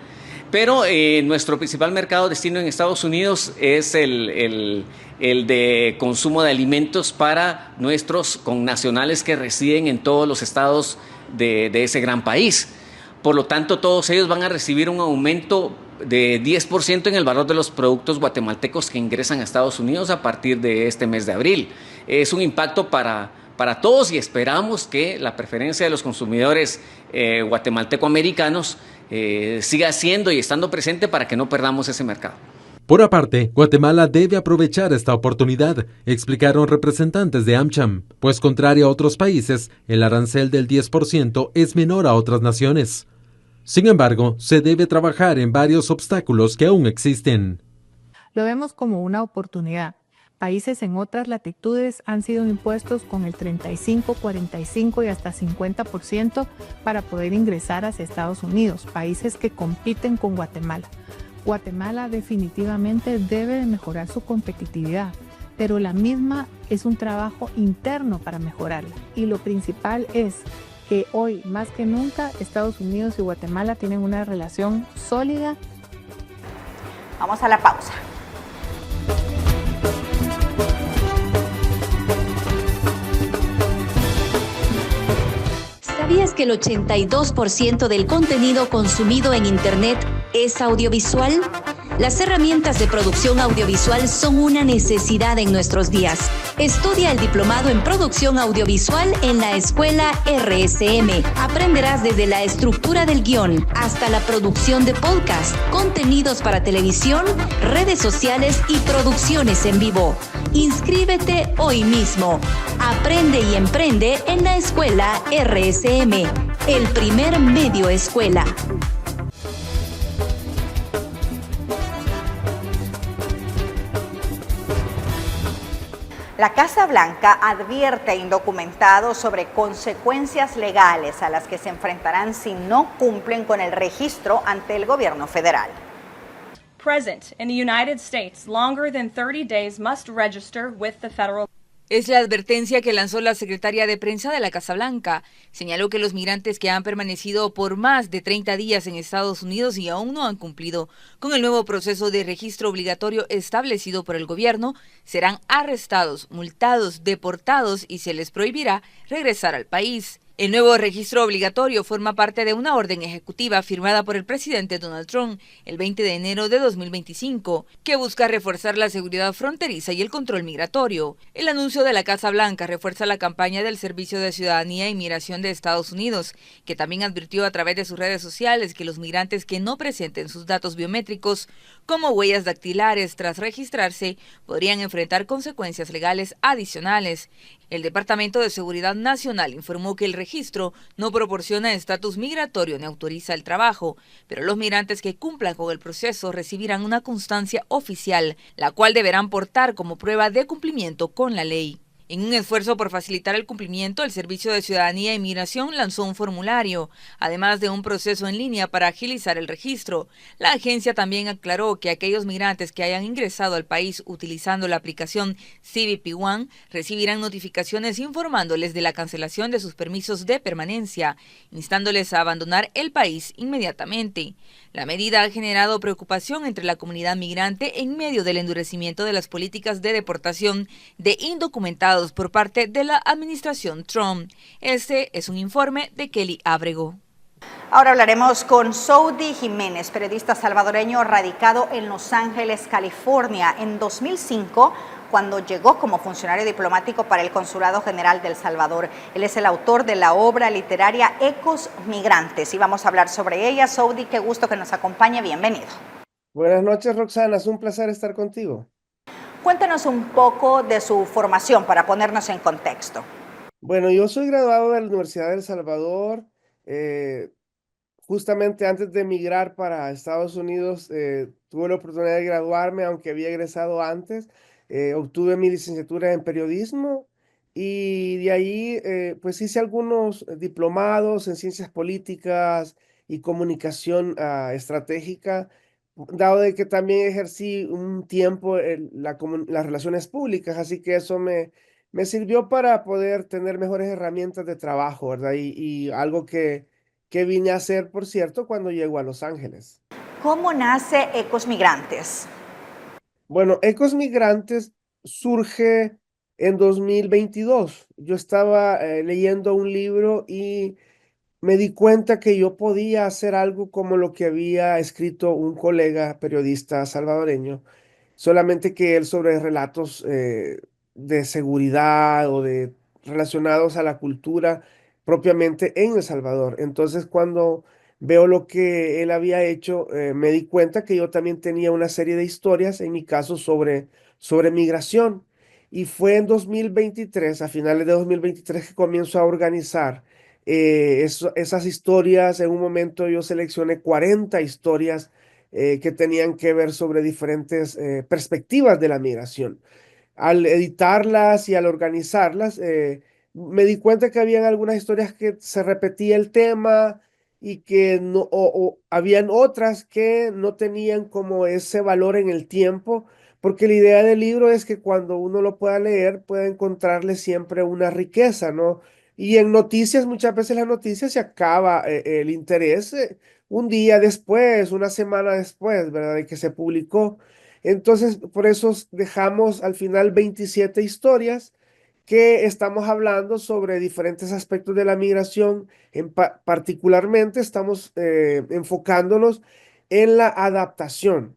pero nuestro principal mercado destino en Estados Unidos es el de consumo de alimentos para nuestros connacionales que residen en todos los estados de ese gran país. Por lo tanto, todos ellos van a recibir un aumento de 10% en el valor de los productos guatemaltecos que ingresan a Estados Unidos a partir de este mes de abril. Es un impacto para todos y esperamos que la preferencia de los consumidores guatemalteco-americanos siga siendo y estando presente para que no perdamos ese mercado. Por aparte, Guatemala debe aprovechar esta oportunidad, explicaron representantes de AmCham, pues contrario a otros países, el arancel del 10% es menor a otras naciones. Sin embargo, se debe trabajar en varios obstáculos que aún existen. Lo vemos como una oportunidad. Países en otras latitudes han sido impuestos con el 35, 45 y hasta 50% para poder ingresar hacia Estados Unidos, países que compiten con Guatemala. Guatemala definitivamente debe mejorar su competitividad, pero la misma es un trabajo interno para mejorarla. Y lo principal es que hoy, más que nunca, Estados Unidos y Guatemala tienen una relación sólida. Vamos a la pausa. ¿Sabías que el 82% del contenido consumido en Internet es audiovisual? Las herramientas de producción audiovisual son una necesidad en nuestros días. Estudia el diplomado en producción audiovisual en la escuela RSM. Aprenderás desde la estructura del guión hasta la producción de podcast, contenidos para televisión, redes sociales y producciones en vivo. Inscríbete hoy mismo. Aprende y emprende en la escuela RSM, el primer medio escuela. La Casa Blanca advierte a indocumentados sobre consecuencias legales a las que se enfrentarán si no cumplen con el registro ante el gobierno federal. Present in the United States longer than 30 days must register with the federal. Es la advertencia que lanzó la secretaria de prensa de la Casa Blanca. Señaló que los migrantes que han permanecido por más de 30 días en Estados Unidos y aún no han cumplido con el nuevo proceso de registro obligatorio establecido por el gobierno serán arrestados, multados, deportados y se les prohibirá regresar al país. El nuevo registro obligatorio forma parte de una orden ejecutiva firmada por el presidente Donald Trump el 20 de enero de 2025, que busca reforzar la seguridad fronteriza y el control migratorio. El anuncio de la Casa Blanca refuerza la campaña del Servicio de Ciudadanía e Inmigración de Estados Unidos, que también advirtió a través de sus redes sociales que los migrantes que no presenten sus datos biométricos, como huellas dactilares tras registrarse, podrían enfrentar consecuencias legales adicionales. El Departamento de Seguridad Nacional informó que el registro no proporciona estatus migratorio ni autoriza el trabajo, pero los migrantes que cumplan con el proceso recibirán una constancia oficial, la cual deberán portar como prueba de cumplimiento con la ley. En un esfuerzo por facilitar el cumplimiento, el Servicio de Ciudadanía e Inmigración lanzó un formulario, además de un proceso en línea para agilizar el registro. La agencia también aclaró que aquellos migrantes que hayan ingresado al país utilizando la aplicación CBP One recibirán notificaciones informándoles de la cancelación de sus permisos de permanencia, instándoles a abandonar el país inmediatamente. La medida ha generado preocupación entre la comunidad migrante en medio del endurecimiento de las políticas de deportación de indocumentados por parte de la administración Trump. Este es un informe de Kelly Ábrego. Ahora hablaremos con Saudi Jiménez, periodista salvadoreño radicado en Los Ángeles, California. En 2005, cuando llegó como funcionario diplomático para el Consulado General de El Salvador. Él es el autor de la obra literaria Ecos Migrantes y vamos a hablar sobre ella. Saudi, qué gusto que nos acompañe, bienvenido. Buenas noches, Roxana, es un placer estar contigo. Cuéntenos un poco de su formación para ponernos en contexto. Bueno, yo soy graduado de la Universidad de El Salvador. Justamente antes de emigrar para Estados Unidos, tuve la oportunidad de graduarme, aunque había egresado antes. Obtuve mi licenciatura en periodismo y de ahí pues hice algunos diplomados en ciencias políticas y comunicación estratégica, dado de que también ejercí un tiempo las relaciones públicas, así que eso me sirvió para poder tener mejores herramientas de trabajo, ¿verdad? Y algo que vine a hacer, por cierto, cuando llego a Los Ángeles. ¿Cómo nace Ecos Migrantes? Bueno, Ecos Migrantes surge en 2022. Yo estaba leyendo un libro y me di cuenta que yo podía hacer algo como lo que había escrito un colega periodista salvadoreño, solamente que él sobre relatos de seguridad o relacionados a la cultura propiamente en El Salvador. Entonces, cuando veo lo que él había hecho, me di cuenta que yo también tenía una serie de historias, en mi caso, sobre migración. Y fue en 2023, a finales de 2023, que comienzo a organizar esas historias. En un momento yo seleccioné 40 historias que tenían que ver sobre diferentes perspectivas de la migración. Al editarlas y al organizarlas, me di cuenta que habían algunas historias que se repetía el tema y que no, o habían otras que no tenían como ese valor en el tiempo, porque la idea del libro es que cuando uno lo pueda leer, pueda encontrarle siempre una riqueza, ¿no? Y en noticias, muchas veces las noticias se acaba el interés un día después, una semana después, ¿verdad? De que se publicó. Entonces, por eso dejamos al final 27 historias que estamos hablando sobre diferentes aspectos de la migración. Particularmente estamos enfocándonos en la adaptación.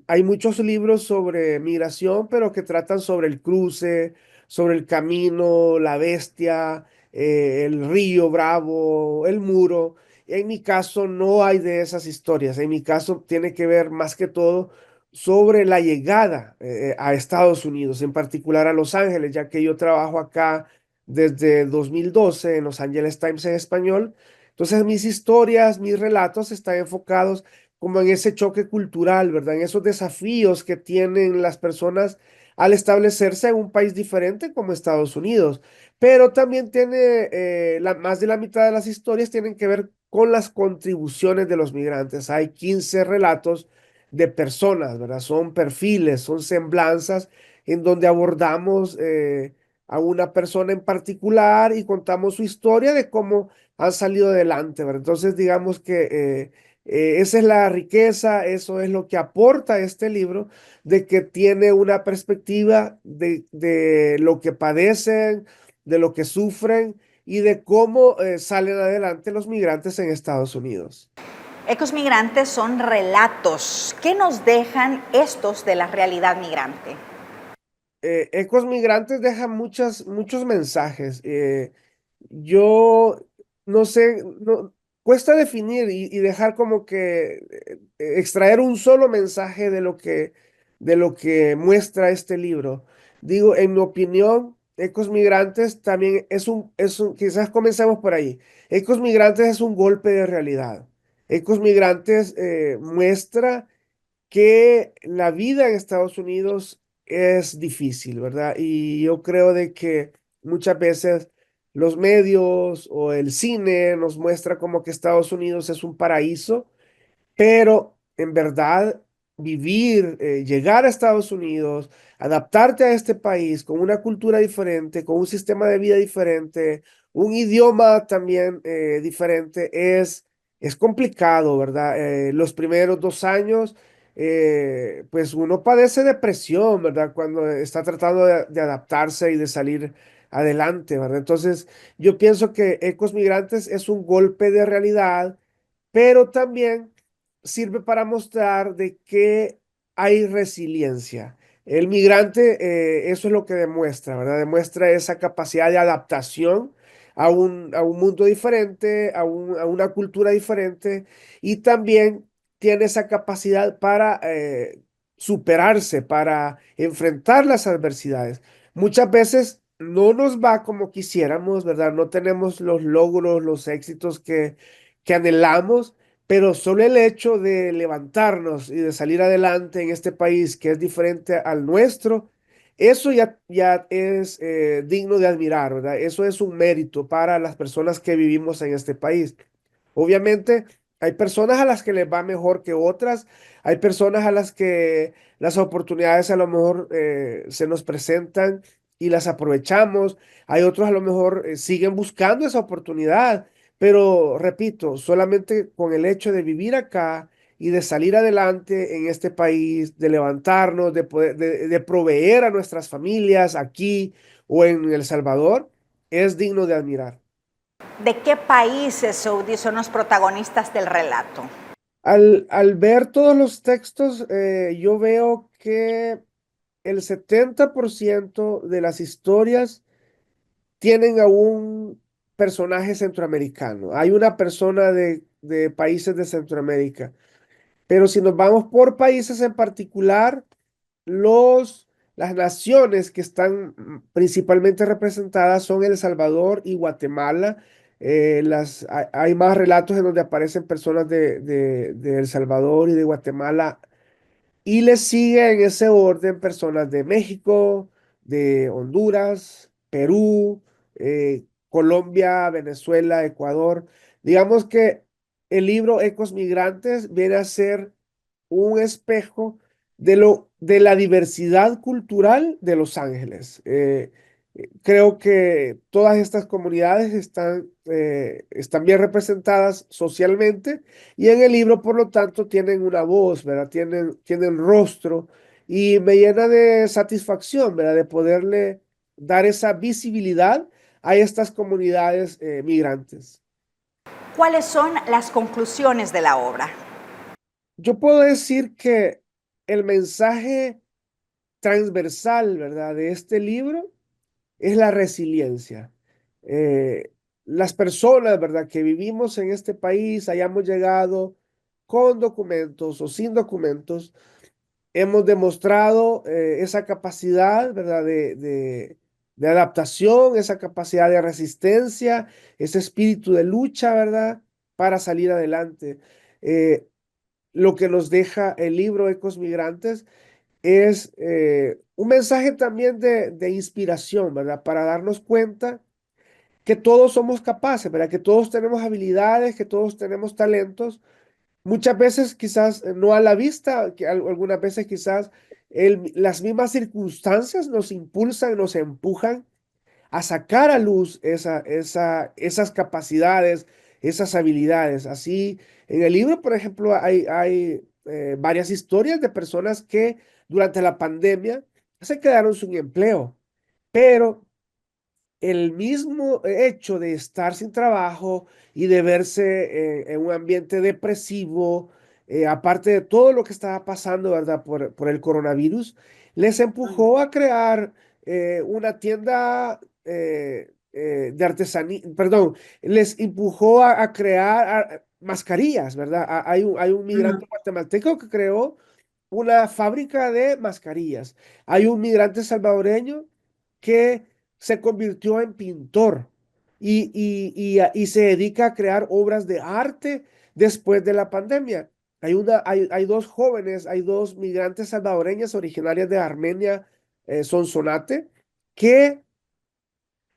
Hay muchos libros sobre migración, pero que tratan sobre el cruce, sobre el camino, la bestia, el río Bravo, el muro. En mi caso no hay de esas historias. En mi caso tiene que ver más que todo sobre la llegada a Estados Unidos, en particular a Los Ángeles, ya que yo trabajo acá desde 2012 en Los Angeles Times en español. Entonces mis historias, mis relatos están enfocados como en ese choque cultural, ¿verdad? En esos desafíos que tienen las personas al establecerse en un país diferente como Estados Unidos. Pero también tiene, más de la mitad de las historias tienen que ver con las contribuciones de los migrantes. Hay 15 relatos de personas, ¿verdad? Son perfiles, son semblanzas en donde abordamos a una persona en particular y contamos su historia de cómo han salido adelante, ¿verdad? Entonces, digamos que esa es la riqueza, eso es lo que aporta este libro, de que tiene una perspectiva de lo que padecen, de lo que sufren y de cómo salen adelante los migrantes en Estados Unidos. Ecos Migrantes son relatos. ¿Qué nos dejan estos de la realidad migrante? Ecos Migrantes dejan muchos mensajes. Yo no sé, cuesta definir y dejar como que extraer un solo mensaje de lo que muestra este libro. Digo, en mi opinión, Ecos Migrantes también quizás comencemos por ahí. Ecos Migrantes es un golpe de realidad. Ecos Migrantes muestra que la vida en Estados Unidos es difícil, ¿verdad? Y yo creo de que muchas veces los medios o el cine nos muestra como que Estados Unidos es un paraíso, pero en verdad vivir, llegar a Estados Unidos, adaptarte a este país con una cultura diferente, con un sistema de vida diferente, un idioma también diferente, es complicado, ¿verdad? Los primeros 2 años, pues uno padece depresión, ¿verdad? Cuando está tratando de adaptarse y de salir adelante, ¿verdad? Entonces, yo pienso que Ecos Migrantes es un golpe de realidad, pero también sirve para mostrar de que hay resiliencia. El migrante, eso es lo que demuestra, ¿verdad? Demuestra esa capacidad de adaptación a un mundo diferente, a una cultura diferente, y también tiene esa capacidad para superarse, para enfrentar las adversidades. Muchas veces no nos va como quisiéramos, ¿verdad? No tenemos los logros, los éxitos que anhelamos, pero solo el hecho de levantarnos y de salir adelante en este país que es diferente al nuestro, eso ya es digno de admirar, ¿verdad? Eso es un mérito para las personas que vivimos en este país. Obviamente, hay personas a las que les va mejor que otras, hay personas a las que las oportunidades a lo mejor se nos presentan y las aprovechamos, hay otros a lo mejor siguen buscando esa oportunidad, pero repito, solamente con el hecho de vivir acá y de salir adelante en este país, de levantarnos, de proveer a nuestras familias aquí o en El Salvador, es digno de admirar. ¿De qué países, Saudi, son los protagonistas del relato? Al ver todos los textos, yo veo que el 70% de las historias tienen a un personaje centroamericano. Hay una persona de países de Centroamérica. Pero si nos vamos por países en particular, las naciones que están principalmente representadas son El Salvador y Guatemala. Hay más relatos en donde aparecen personas de El Salvador y de Guatemala, y le sigue en ese orden personas de México, de Honduras, Perú, Colombia, Venezuela, Ecuador. Digamos que el libro Ecos Migrantes viene a ser un espejo de la diversidad cultural de Los Ángeles. Creo que todas estas comunidades están bien representadas socialmente, y en el libro, por lo tanto, tienen una voz, ¿verdad? Tienen rostro, y me llena de satisfacción, ¿verdad? De poderle dar esa visibilidad a estas comunidades migrantes. ¿Cuáles son las conclusiones de la obra? Yo puedo decir que el mensaje transversal, ¿verdad?, de este libro es la resiliencia. Las personas, ¿verdad?, que vivimos en este país, hayamos llegado con documentos o sin documentos, hemos demostrado esa capacidad, ¿verdad?, de adaptación, esa capacidad de resistencia, ese espíritu de lucha, ¿verdad?, para salir adelante. Lo que nos deja el libro Ecos Migrantes es un mensaje también de inspiración, ¿verdad? Para darnos cuenta que todos somos capaces, ¿verdad? Que todos tenemos habilidades, que todos tenemos talentos. Muchas veces quizás no a la vista, que algunas veces quizás las mismas circunstancias nos impulsan, nos empujan a sacar a luz esas capacidades, esas habilidades. Así, en el libro, por ejemplo, hay varias historias de personas que durante la pandemia se quedaron sin empleo, pero el mismo hecho de estar sin trabajo y de verse en un ambiente depresivo, aparte de todo lo que estaba pasando, ¿verdad? Por el coronavirus, les empujó a crear una tienda de artesanía, perdón, les empujó a crear mascarillas, ¿verdad? Hay un migrante guatemalteco que creó una fábrica de mascarillas. Hay un migrante salvadoreño que se convirtió en pintor y se dedica a crear obras de arte después de la pandemia. Hay dos jóvenes, hay dos migrantes salvadoreñas originarias de Armenia, Sonsonate, que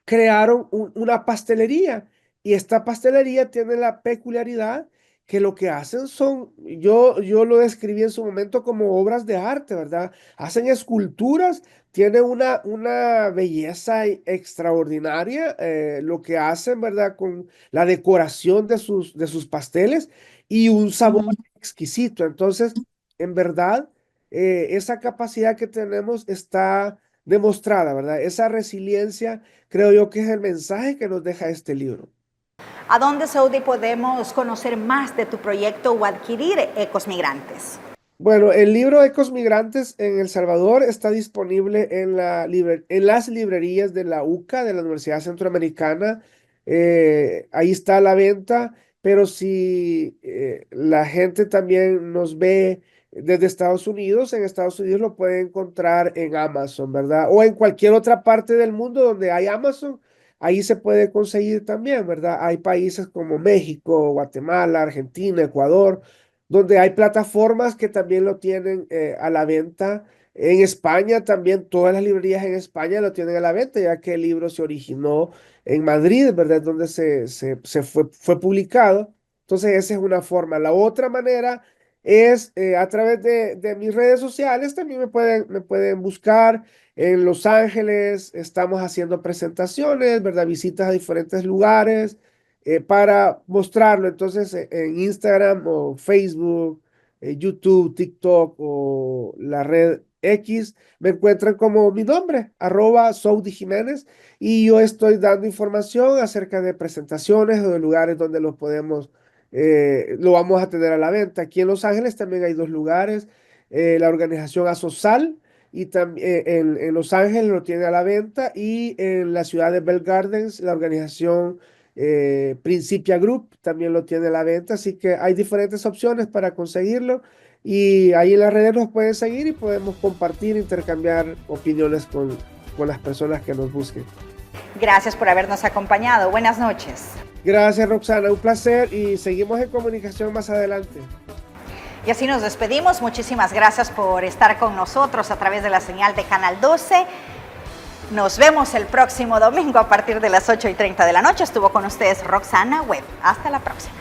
crearon una pastelería, y esta pastelería tiene la peculiaridad que lo que hacen son, yo lo describí en su momento como obras de arte, ¿verdad? Hacen esculturas, tiene una belleza extraordinaria lo que hacen, ¿verdad? Con la decoración de sus pasteles y un sabor exquisito. Entonces, en verdad, esa capacidad que tenemos está demostrada, ¿verdad? Esa resiliencia, creo yo que es el mensaje que nos deja este libro. ¿A dónde, Saudi, podemos conocer más de tu proyecto o adquirir Ecos Migrantes? Bueno, el libro Ecos Migrantes en El Salvador está disponible en las librerías de la UCA, de la Universidad Centroamericana. Ahí está a la venta, pero si la gente también nos ve desde Estados Unidos, en Estados Unidos lo pueden encontrar en Amazon, ¿verdad? O en cualquier otra parte del mundo donde hay Amazon. Ahí se puede conseguir también, ¿verdad? Hay países como México, Guatemala, Argentina, Ecuador, donde hay plataformas que también lo tienen a la venta. En España también, todas las librerías en España lo tienen a la venta, ya que el libro se originó en Madrid, ¿verdad? Donde fue publicado. Entonces, esa es una forma. La otra manera es a través de mis redes sociales. También me pueden buscar. En Los Ángeles estamos haciendo presentaciones, ¿verdad? Visitas a diferentes lugares para mostrarlo. Entonces, en Instagram o Facebook, YouTube, TikTok o la red X, me encuentran como mi nombre, @SaudiJiménez, y yo estoy dando información acerca de presentaciones o de lugares donde lo vamos a tener a la venta. Aquí en Los Ángeles también hay 2 lugares, la organización Asosal, y también en Los Ángeles lo tiene a la venta, y en la ciudad de Bell Gardens la organización Principia Group también lo tiene a la venta. Así que hay diferentes opciones para conseguirlo, y ahí en las redes nos pueden seguir y podemos compartir, intercambiar opiniones con las personas que nos busquen. Gracias por habernos acompañado. Buenas noches. Gracias, Roxana, un placer, y seguimos en comunicación más adelante. Y así nos despedimos. Muchísimas gracias por estar con nosotros a través de la señal de Canal 12. Nos vemos el próximo domingo a partir de las 8:30 de la noche. Estuvo con ustedes Roxana Webb. Hasta la próxima.